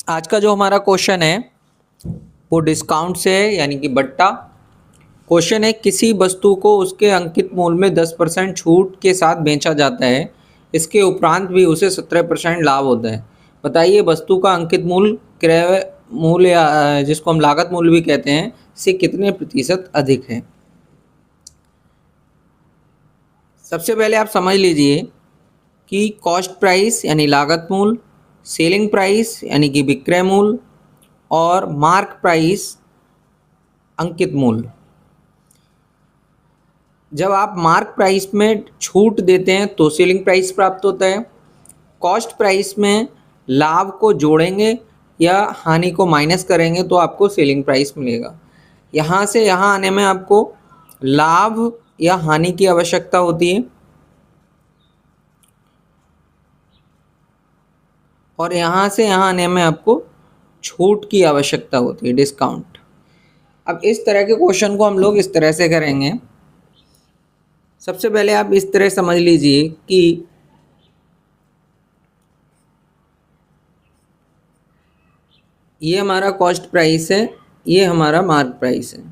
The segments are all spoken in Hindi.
आज का जो हमारा क्वेश्चन है वो डिस्काउंट से है, यानी कि बट्टा। क्वेश्चन है, किसी वस्तु को उसके अंकित मूल्य में 10% छूट के साथ बेचा जाता है, इसके उपरांत भी उसे 17% लाभ होता है। बताइए वस्तु का अंकित मूल्य क्रय मूल्य जिसको हम लागत मूल्य भी कहते हैं से कितने प्रतिशत अधिक है। सबसे पहले आप समझ लीजिए कि कॉस्ट प्राइस यानी लागत मूल्य, सेलिंग प्राइस यानी कि विक्रय मूल्य और मार्क प्राइस अंकित मूल्य। जब आप मार्क प्राइस में छूट देते हैं तो सेलिंग प्राइस प्राप्त होता है। कॉस्ट प्राइस में लाभ को जोड़ेंगे या हानि को माइनस करेंगे तो आपको सेलिंग प्राइस मिलेगा। यहाँ से यहाँ आने में आपको लाभ या हानि की आवश्यकता होती है और यहाँ से यहाँ आने में आपको छूट की आवश्यकता होती है, डिस्काउंट। अब इस तरह के क्वेश्चन को हम लोग इस तरह से करेंगे। सबसे पहले आप इस तरह समझ लीजिए कि ये हमारा कॉस्ट प्राइस है, ये हमारा मार्क प्राइस है।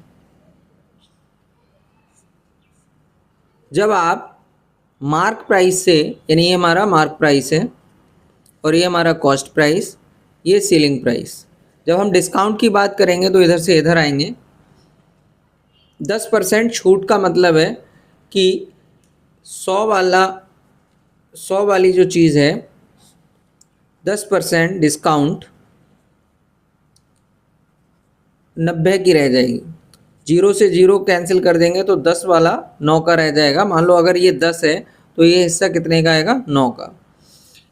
जब आप मार्क प्राइस से, यानी ये हमारा मार्क प्राइस है और ये हमारा कॉस्ट प्राइस, ये सेलिंग प्राइस। जब हम डिस्काउंट की बात करेंगे तो इधर से इधर आएंगे। 10% छूट का मतलब है कि 100 वाली जो चीज़ है 10% डिस्काउंट 90 की रह जाएगी। 0 से 0 कैंसिल कर देंगे तो 10 वाला 9 का रह जाएगा। मान लो अगर ये 10 है तो ये हिस्सा कितने का आएगा, 9 का।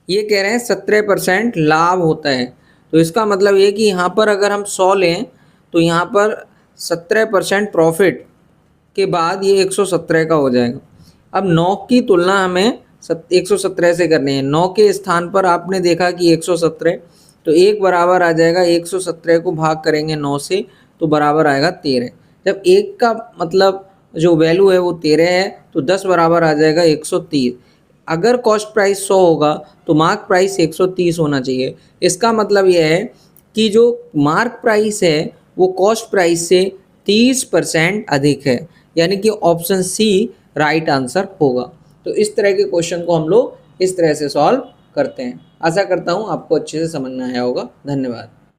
ये कह रहे हैं 17% लाभ होता है, तो इसका मतलब ये कि यहाँ पर अगर हम 100 लें तो यहाँ पर 17% प्रॉफिट के बाद ये 117 का हो जाएगा। अब 9 की तुलना हमें 117 से करनी है। 9 के स्थान पर आपने देखा कि 117, तो एक बराबर आ जाएगा 117 को भाग करेंगे 9 से तो बराबर आएगा 13। जब एक का मतलब जो वैल्यू है वो 13 है तो 10 बराबर आ जाएगा 130। अगर कॉस्ट प्राइस 100 होगा तो मार्क प्राइस 130 होना चाहिए। इसका मतलब यह है कि जो मार्क प्राइस है वो कॉस्ट प्राइस से 30% अधिक है, यानी कि ऑप्शन सी राइट आंसर होगा। तो इस तरह के क्वेश्चन को हम लोग इस तरह से सॉल्व करते हैं। आशा करता हूँ आपको अच्छे से समझ में आया होगा। धन्यवाद।